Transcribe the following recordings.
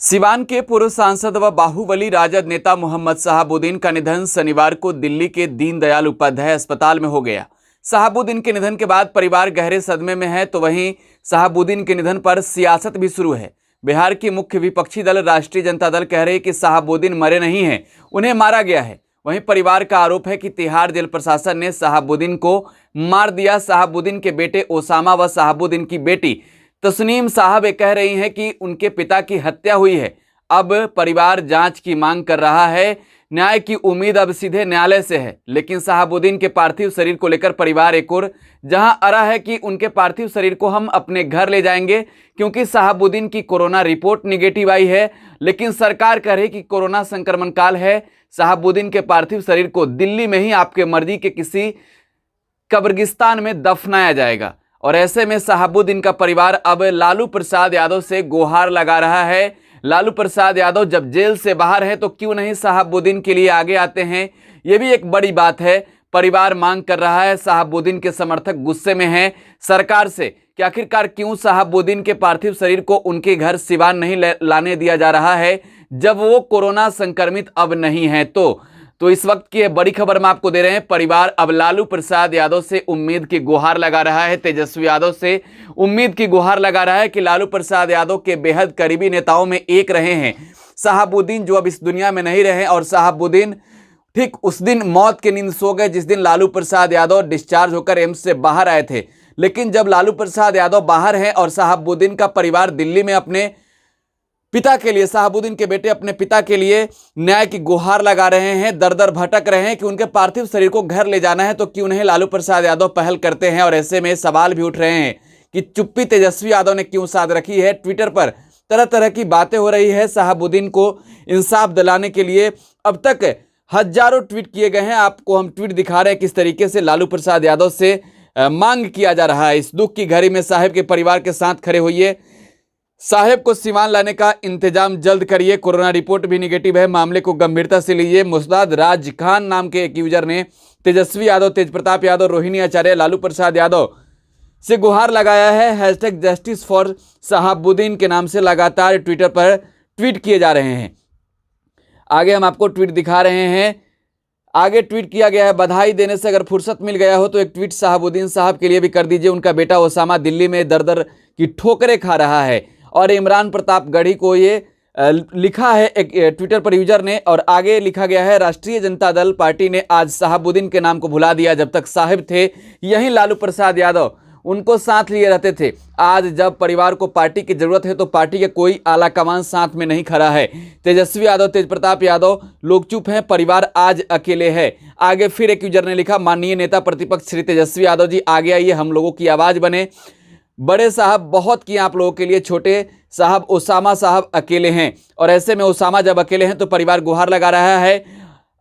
सिवान के पूर्व सांसद व बाहुबली राजद नेता मोहम्मद शहाबुद्दीन का निधन शनिवार को दिल्ली के दीनदयाल उपाध्याय अस्पताल में हो गया। शहाबुद्दीन के निधन के बाद परिवार गहरे सदमे में है, तो वहीं शहाबुद्दीन के निधन पर सियासत भी शुरू है। बिहार की मुख्य विपक्षी दल राष्ट्रीय जनता दल कह रही है कि शहाबुद्दीन मरे नहीं हैं, उन्हें मारा गया है। वहीं परिवार का आरोप है कि तिहाड़ जेल प्रशासन ने शहाबुद्दीन को मार दिया। शहाबुद्दीन के बेटे ओसामा व शहाबुद्दीन की बेटी तस्नीम साहब कह रही हैं कि उनके पिता की हत्या हुई है। अब परिवार जांच की मांग कर रहा है। न्याय की उम्मीद अब सीधे न्यायालय से है, लेकिन शहाबुद्दीन के पार्थिव शरीर को लेकर परिवार एक और जहां अड़ा है कि उनके पार्थिव शरीर को हम अपने घर ले जाएंगे, क्योंकि शहाबुद्दीन की कोरोना रिपोर्ट निगेटिव आई है। लेकिन सरकार कह रही कि कोरोना संक्रमण काल है, शहाबुद्दीन के पार्थिव शरीर को दिल्ली में ही आपके मर्जी के किसी कब्रिस्तान में दफनाया जाएगा। और ऐसे में शहाबुद्दीन का परिवार अब लालू प्रसाद यादव से गुहार लगा रहा है। लालू प्रसाद यादव जब जेल से बाहर है तो क्यों नहीं शहाबुद्दीन के लिए आगे आते हैं, यह भी एक बड़ी बात है। परिवार मांग कर रहा है, शहाबुद्दीन के समर्थक गुस्से में हैं सरकार से कि आखिरकार क्यों शहाबुद्दीन के पार्थिव शरीर को उनके घर सिवान नहीं लाने दिया जा रहा है, जब वो कोरोना संक्रमित अब नहीं है। तो इस वक्त की बड़ी खबर हम आपको दे रहे हैं। परिवार अब लालू प्रसाद यादव से उम्मीद की गुहार लगा रहा है, तेजस्वी यादव से उम्मीद की गुहार लगा रहा है कि लालू प्रसाद यादव के बेहद करीबी नेताओं में एक रहे हैं शहाबुद्दीन, जो अब इस दुनिया में नहीं रहे। और शहाबुद्दीन ठीक उस दिन मौत की नींद सो गए जिस दिन लालू प्रसाद यादव डिस्चार्ज होकर एम्स से बाहर आए थे। लेकिन जब लालू प्रसाद यादव बाहर हैं और शहाबुद्दीन का परिवार दिल्ली में अपने पिता के लिए, शहाबुद्दीन के बेटे अपने पिता के लिए न्याय की गुहार लगा रहे हैं, दर दर भटक रहे हैं कि उनके पार्थिव शरीर को घर ले जाना है, तो क्यों नहीं लालू प्रसाद यादव पहल करते हैं। और ऐसे में सवाल भी उठ रहे हैं कि चुप्पी तेजस्वी यादव ने क्यों साध रखी है। ट्विटर पर तरह तरह की बातें हो रही है शहाबुद्दीन को इंसाफ दिलाने के लिए। अब तक हजारों ट्वीट किए गए हैं, आपको हम ट्वीट दिखा रहे हैं किस तरीके से लालू प्रसाद यादव से मांग किया जा रहा है। इस दुख की घड़ी में साहब के परिवार के साथ खड़े होइए, साहेब को सिवान लाने का इंतजाम जल्द करिए। कोरोना रिपोर्ट भी निगेटिव है, मामले को गंभीरता से लीजिए। मुस्ताद राज खान नाम के एक यूजर ने तेजस्वी यादव, तेजप्रताप यादव, रोहिणी आचार्य, लालू प्रसाद यादव से गुहार लगाया है। हैशटैग जस्टिस फॉर शहाबुद्दीन के नाम से लगातार ट्विटर पर ट्वीट किए जा रहे हैं। आगे हम आपको ट्वीट दिखा रहे हैं। आगे ट्वीट किया गया है, बधाई देने से अगर फुर्सत मिल गया हो तो एक ट्वीट शहाबुद्दीन साहब के लिए भी कर दीजिए। उनका बेटा ओसामा दिल्ली में दर दर की ठोकरें खा रहा है। और इमरान प्रताप गढ़ी को ये लिखा है एक ट्विटर पर यूजर ने, और आगे लिखा गया है, राष्ट्रीय जनता दल पार्टी ने आज शहाबुद्दीन के नाम को भुला दिया। जब तक साहिब थे यही लालू प्रसाद यादव उनको साथ लिए रहते थे। आज जब परिवार को पार्टी की जरूरत है तो पार्टी के कोई आला कमान साथ में नहीं खड़ा है। तेजस्वी यादव, तेजप्रताप यादव लोग चुप हैं, परिवार आज अकेले है। आगे फिर एक यूजर ने लिखा, माननीय नेता प्रतिपक्ष श्री तेजस्वी यादव जी आगे आइए, हम लोगों की आवाज बने। बड़े साहब बहुत किए आप लोगों के लिए, छोटे साहब ओसामा साहब अकेले हैं। और ऐसे में ओसामा जब अकेले हैं तो परिवार गुहार लगा रहा है।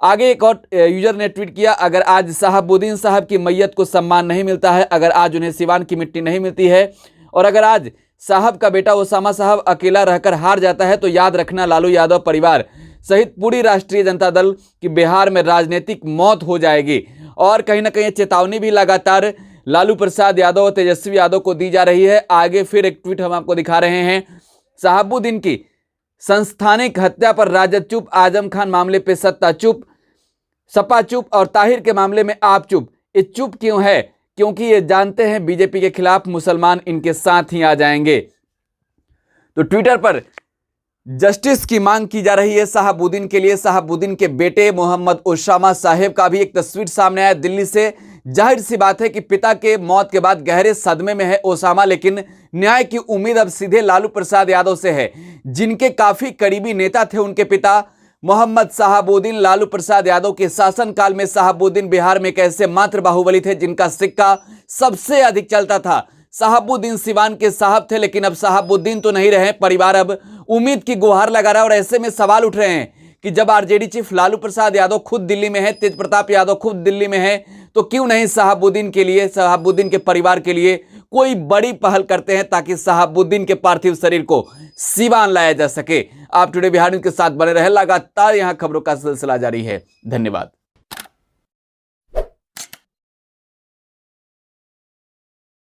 आगे एक और यूजर ने ट्वीट किया, अगर आज शहाबुद्दीन साहब की मैयत को सम्मान नहीं मिलता है, अगर आज उन्हें सिवान की मिट्टी नहीं मिलती है, और अगर आज साहब का बेटा ओसामा साहब अकेला रहकर हार जाता है, तो याद रखना लालू यादव परिवार सहित पूरी राष्ट्रीय जनता दल की बिहार में राजनीतिक मौत हो जाएगी। और कहीं ना कहीं चेतावनी भी लगातार लालू प्रसाद यादव और तेजस्वी यादव को दी जा रही है। आगे फिर एक ट्वीट हम आपको दिखा रहे हैं, शहाबुद्दीन की संस्थानिक हत्या पर राजद चुप, आजम खान मामले पे सत्ता चुप, सपा चुप, और ताहिर के मामले में आप चुप। ये चुप क्यों है? क्योंकि ये जानते हैं बीजेपी के खिलाफ मुसलमान इनके साथ ही आ जाएंगे। तो ट्विटर पर जस्टिस की मांग की जा रही है शहाबुद्दीन के लिए। शहाबुद्दीन के बेटे मोहम्मद ओसामा साहेब का भी एक तस्वीर सामने आया दिल्ली से। जाहिर सी बात है कि पिता के मौत के बाद गहरे सदमे में है ओसामा, लेकिन न्याय की उम्मीद अब सीधे लालू प्रसाद यादव से है, जिनके काफी करीबी नेता थे उनके पिता मोहम्मद शहाबुद्दीन। लालू प्रसाद यादव के शासनकाल में शहाबुद्दीन बिहार में एक ऐसे मात्र बाहुबली थे जिनका सिक्का सबसे अधिक चलता था। शहाबुद्दीन सिवान के साहब थे, लेकिन अब शहाबुद्दीन तो नहीं रहे। परिवार अब उम्मीद की गुहार लगा रहा है। और ऐसे में सवाल उठ रहे हैं कि जब आरजेडी चीफ लालू प्रसाद यादव खुद दिल्ली में है, तेजप्रताप यादव खुद दिल्ली में है, तो क्यों नहीं शहाबुद्दीन के लिए, शहाबुद्दीन के परिवार के लिए कोई बड़ी पहल करते हैं ताकि शहाबुद्दीन के पार्थिव शरीर को सिवान लाया जा सके। आप टुडे बिहार न्यूज के साथ बने रहे, लगातार यहां खबरों का सिलसिला जारी है। धन्यवाद।